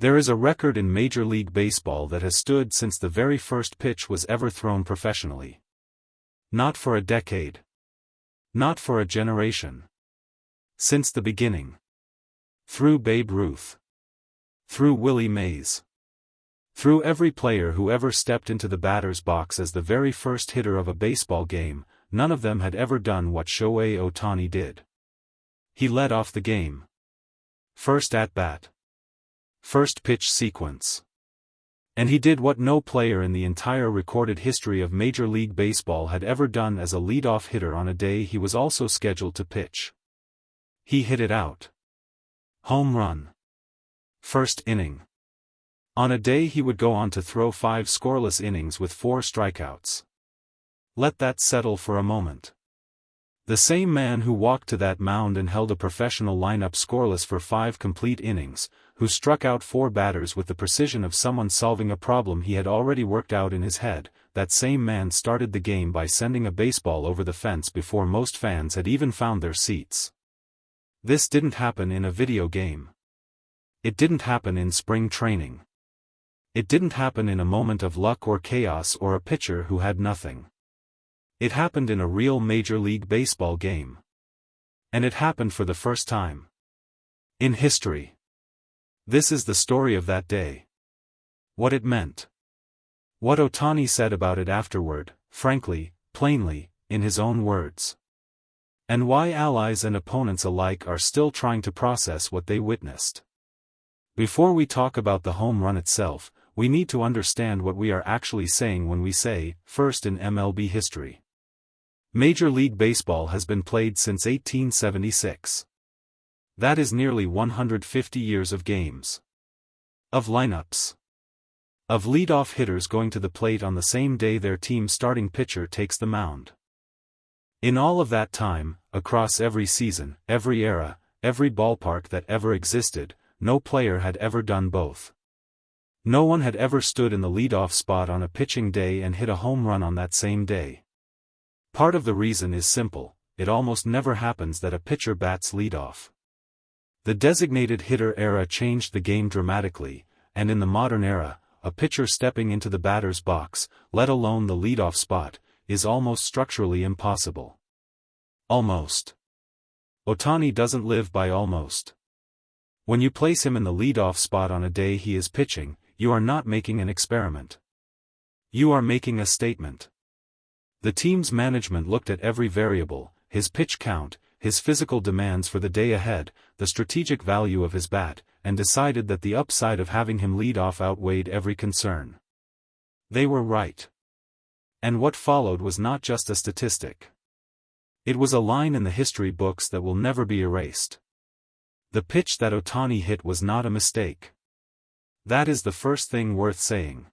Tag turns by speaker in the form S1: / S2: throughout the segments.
S1: There is a record in Major League Baseball that has stood since the very first pitch was ever thrown professionally. Not for a decade. Not for a generation. Since the beginning. Through Babe Ruth. Through Willie Mays. Through every player who ever stepped into the batter's box as the very first hitter of a baseball game, none of them had ever done what Shohei Ohtani did. He led off the game. First at-bat. First pitch sequence. And he did what no player in the entire recorded history of Major League Baseball had ever done as a leadoff hitter on a day he was also scheduled to pitch. He hit it out. Home run. First inning. On a day he would go on to throw 5 scoreless innings with 4 strikeouts. Let that settle for a moment. The same man who walked to that mound and held a professional lineup scoreless for 5 complete innings, who struck out 4 batters with the precision of someone solving a problem he had already worked out in his head, that same man started the game by sending a baseball over the fence before most fans had even found their seats. This didn't happen in a video game. It didn't happen in spring training. It didn't happen in a moment of luck or chaos or a pitcher who had nothing. It happened in a real Major League Baseball game. And it happened for the first time. In history. This is the story of that day. What it meant. What Ohtani said about it afterward, frankly, plainly, in his own words. And why allies and opponents alike are still trying to process what they witnessed. Before we talk about the home run itself, we need to understand what we are actually saying when we say, first in MLB history. Major League Baseball has been played since 1876. That is nearly 150 years of games. Of lineups. Of leadoff hitters going to the plate on the same day their team's starting pitcher takes the mound. In all of that time, across every season, every era, every ballpark that ever existed, no player had ever done both. No one had ever stood in the leadoff spot on a pitching day and hit a home run on that same day. Part of the reason is simple: it almost never happens that a pitcher bats leadoff. The designated hitter era changed the game dramatically, and in the modern era, a pitcher stepping into the batter's box, let alone the leadoff spot, is almost structurally impossible. Almost. Ohtani doesn't live by almost. When you place him in the leadoff spot on a day he is pitching, you are not making an experiment. You are making a statement. The team's management looked at every variable, his pitch count, his physical demands for the day ahead, the strategic value of his bat, and decided that the upside of having him lead off outweighed every concern. They were right. And what followed was not just a statistic. It was a line in the history books that will never be erased. The pitch that Ohtani hit was not a mistake. That is the first thing worth saying.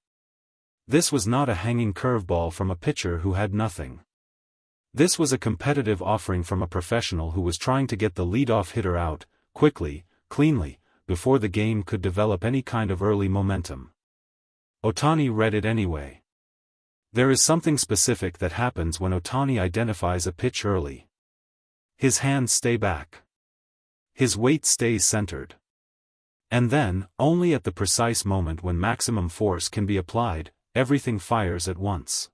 S1: This was not a hanging curveball from a pitcher who had nothing. This was a competitive offering from a professional who was trying to get the leadoff hitter out, quickly, cleanly, before the game could develop any kind of early momentum. Ohtani read it anyway. There is something specific that happens when Ohtani identifies a pitch early. His hands stay back. His weight stays centered. And then, only at the precise moment when maximum force can be applied, everything fires at once.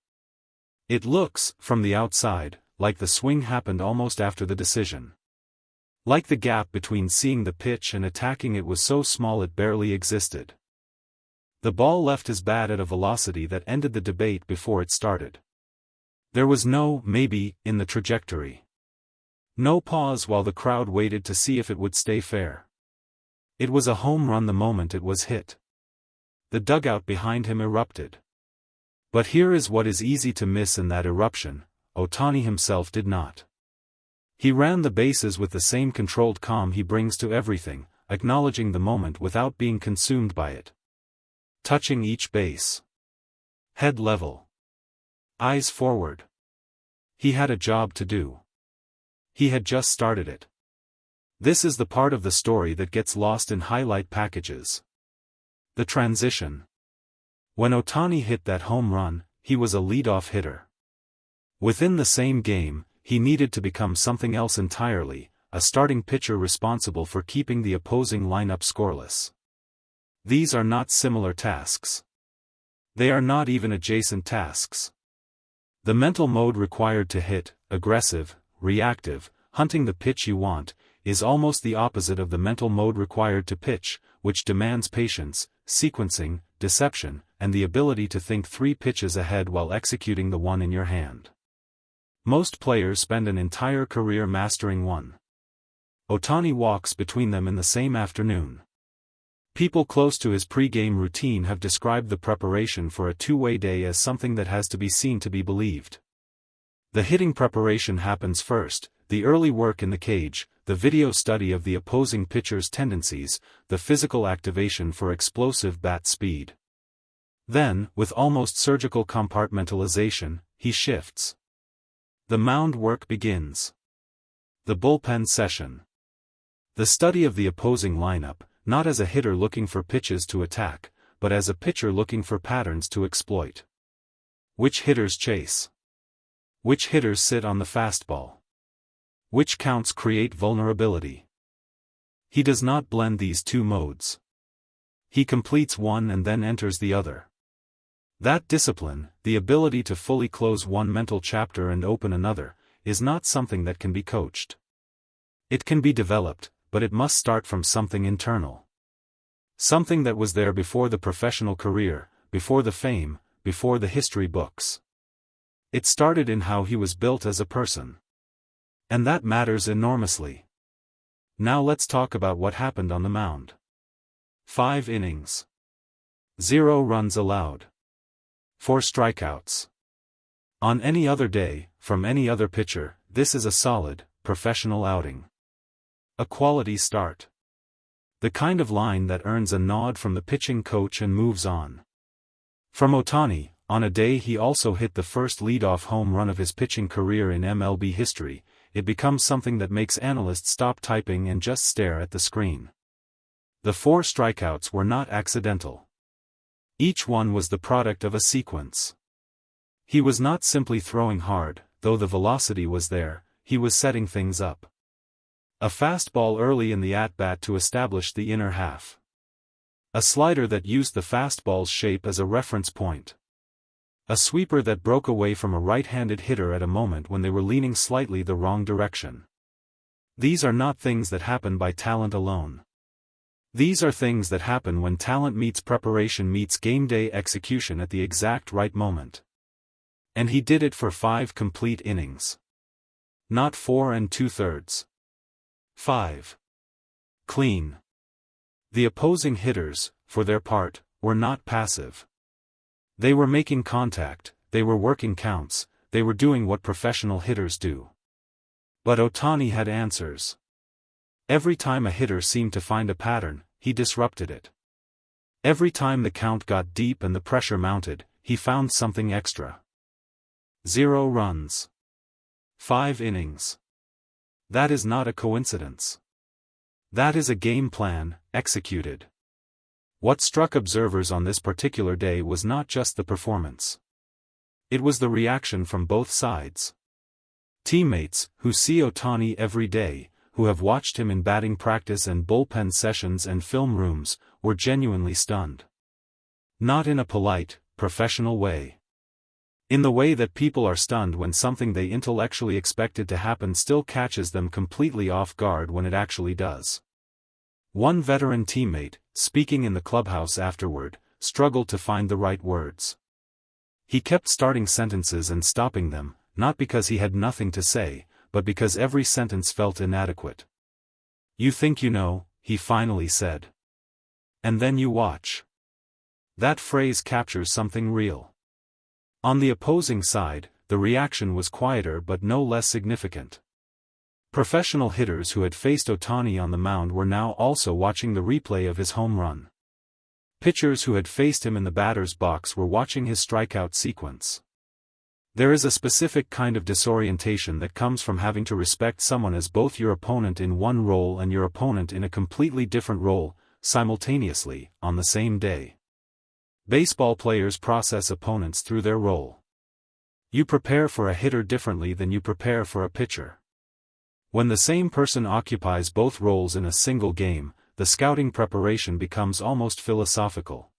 S1: It looks, from the outside, like the swing happened almost after the decision. Like the gap between seeing the pitch and attacking it was so small it barely existed. The ball left his bat at a velocity that ended the debate before it started. There was no maybe in the trajectory. No pause while the crowd waited to see if it would stay fair. It was a home run the moment it was hit. The dugout behind him erupted. But here is what is easy to miss in that eruption: Ohtani himself did not. He ran the bases with the same controlled calm he brings to everything, acknowledging the moment without being consumed by it. Touching each base. Head level. Eyes forward. He had a job to do. He had just started it. This is the part of the story that gets lost in highlight packages. The transition. When Ohtani hit that home run, he was a leadoff hitter. Within the same game, he needed to become something else entirely, a starting pitcher responsible for keeping the opposing lineup scoreless. These are not similar tasks. They are not even adjacent tasks. The mental mode required to hit, aggressive, reactive, hunting the pitch you want, is almost the opposite of the mental mode required to pitch, which demands patience, sequencing, deception, and the ability to think 3 pitches ahead while executing the one in your hand. Most players spend an entire career mastering one. Ohtani walks between them in the same afternoon. People close to his pre-game routine have described the preparation for a two-way day as something that has to be seen to be believed. The hitting preparation happens first, the early work in the cage, the video study of the opposing pitcher's tendencies, the physical activation for explosive bat speed. Then, with almost surgical compartmentalization, he shifts. The mound work begins. The bullpen session. The study of the opposing lineup, not as a hitter looking for pitches to attack, but as a pitcher looking for patterns to exploit. Which hitters chase? Which hitters sit on the fastball? Which counts create vulnerability? He does not blend these two modes. He completes one and then enters the other. That discipline, the ability to fully close one mental chapter and open another, is not something that can be coached. It can be developed, but it must start from something internal. Something that was there before the professional career, before the fame, before the history books. It started in how he was built as a person. And that matters enormously. Now let's talk about what happened on the mound. 5 innings. 0 runs allowed. 4 strikeouts. On any other day, from any other pitcher, this is a solid, professional outing. A quality start. The kind of line that earns a nod from the pitching coach and moves on. From Ohtani, on a day he also hit the first leadoff home run of his pitching career in MLB history, it becomes something that makes analysts stop typing and just stare at the screen. The 4 strikeouts were not accidental. Each one was the product of a sequence. He was not simply throwing hard, though the velocity was there, he was setting things up. A fastball early in the at-bat to establish the inner half. A slider that used the fastball's shape as a reference point. A sweeper that broke away from a right-handed hitter at a moment when they were leaning slightly the wrong direction. These are not things that happen by talent alone. These are things that happen when talent meets preparation meets game day execution at the exact right moment. And he did it for 5 complete innings. Not 4 2/3. 5. Clean. The opposing hitters, for their part, were not passive. They were making contact, they were working counts, they were doing what professional hitters do. But Ohtani had answers. Every time a hitter seemed to find a pattern, he disrupted it. Every time the count got deep and the pressure mounted, he found something extra. 0 runs. 5 innings. That is not a coincidence. That is a game plan, executed. What struck observers on this particular day was not just the performance. It was the reaction from both sides. Teammates, who see Ohtani every day, who have watched him in batting practice and bullpen sessions and film rooms, were genuinely stunned. Not in a polite, professional way. In the way that people are stunned when something they intellectually expected to happen still catches them completely off guard when it actually does. One veteran teammate, speaking in the clubhouse afterward, struggled to find the right words. He kept starting sentences and stopping them, not because he had nothing to say, but because every sentence felt inadequate. "You think you know," he finally said. "And then you watch." That phrase captures something real. On the opposing side, the reaction was quieter but no less significant. Professional hitters who had faced Ohtani on the mound were now also watching the replay of his home run. Pitchers who had faced him in the batter's box were watching his strikeout sequence. There is a specific kind of disorientation that comes from having to respect someone as both your opponent in one role and your opponent in a completely different role, simultaneously, on the same day. Baseball players process opponents through their role. You prepare for a hitter differently than you prepare for a pitcher. When the same person occupies both roles in a single game, the scouting preparation becomes almost philosophical.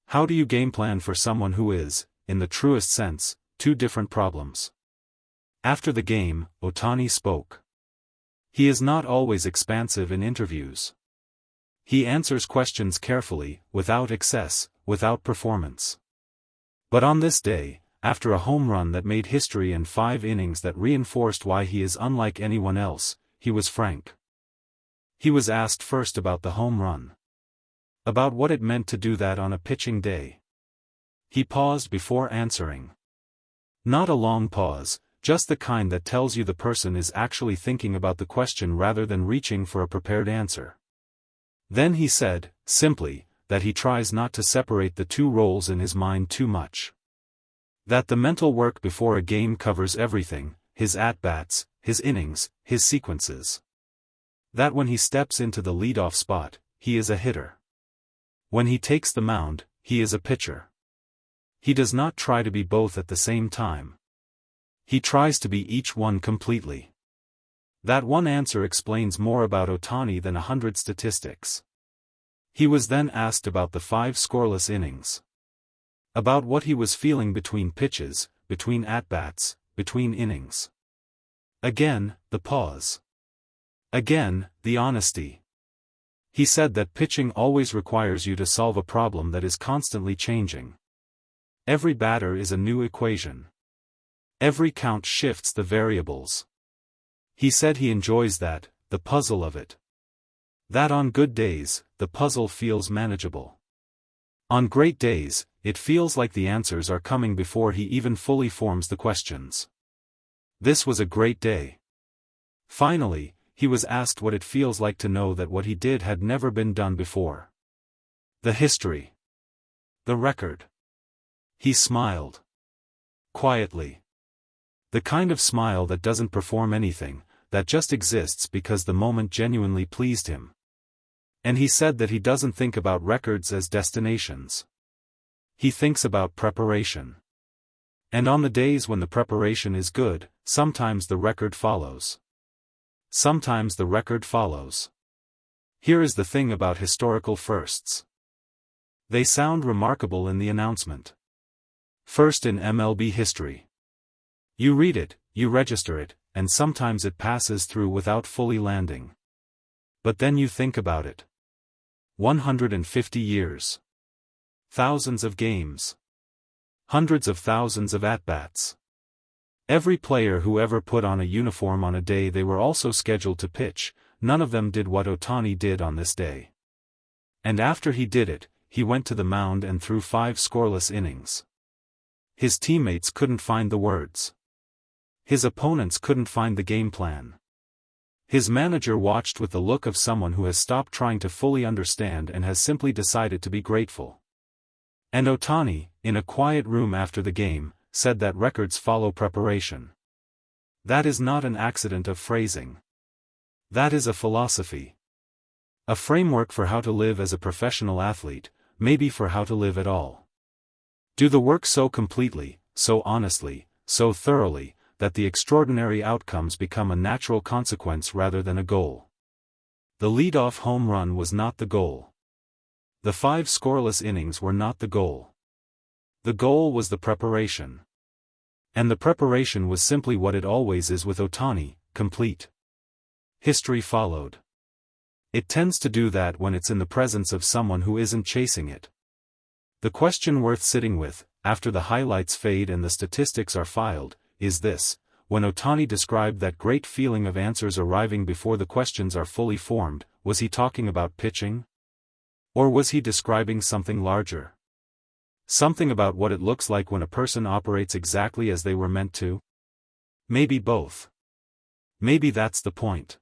S1: How do you game plan for someone who is, in the truest sense, two different problems? After the game, Ohtani spoke. He is not always expansive in interviews. He answers questions carefully, without excess, without performance. But on this day, after a home run that made history and 5 innings that reinforced why he is unlike anyone else, he was frank. He was asked first about the home run. About what it meant to do that on a pitching day. He paused before answering. Not a long pause, just the kind that tells you the person is actually thinking about the question rather than reaching for a prepared answer. Then he said, simply, that he tries not to separate the two roles in his mind too much. That the mental work before a game covers everything, his at-bats, his innings, his sequences. That when he steps into the leadoff spot, he is a hitter. When he takes the mound, he is a pitcher. He does not try to be both at the same time. He tries to be each one completely. That one answer explains more about Ohtani than 100 statistics. He was then asked about the 5 scoreless innings. About what he was feeling between pitches, between at-bats, between innings. Again, the pause. Again, the honesty. He said that pitching always requires you to solve a problem that is constantly changing. Every batter is a new equation. Every count shifts the variables. He said he enjoys that, the puzzle of it. That on good days, the puzzle feels manageable. On great days, it feels like the answers are coming before he even fully forms the questions. This was a great day. Finally, he was asked what it feels like to know that what he did had never been done before. The history. The record. He smiled. Quietly. The kind of smile that doesn't perform anything, that just exists because the moment genuinely pleased him. And he said that he doesn't think about records as destinations. He thinks about preparation. And on the days when the preparation is good, sometimes the record follows. Sometimes the record follows. Here is the thing about historical firsts. They sound remarkable in the announcement. First in MLB history. You read it, you register it, and sometimes it passes through without fully landing. But then you think about it. 150 years. Thousands of games. Hundreds of thousands of at-bats. Every player who ever put on a uniform on a day they were also scheduled to pitch, none of them did what Ohtani did on this day. And after he did it, he went to the mound and threw 5 scoreless innings. His teammates couldn't find the words. His opponents couldn't find the game plan. His manager watched with the look of someone who has stopped trying to fully understand and has simply decided to be grateful. And Ohtani, in a quiet room after the game, said that records follow preparation. That is not an accident of phrasing. That is a philosophy. A framework for how to live as a professional athlete, maybe for how to live at all. Do the work so completely, so honestly, so thoroughly, that the extraordinary outcomes become a natural consequence rather than a goal. The leadoff home run was not the goal. The 5 scoreless innings were not the goal. The goal was the preparation. And the preparation was simply what it always is with Ohtani, complete. History followed. It tends to do that when it's in the presence of someone who isn't chasing it. The question worth sitting with, after the highlights fade and the statistics are filed, is this: when Ohtani described that great feeling of answers arriving before the questions are fully formed, was he talking about pitching? Or was he describing something larger? Something about what it looks like when a person operates exactly as they were meant to? Maybe both. Maybe that's the point.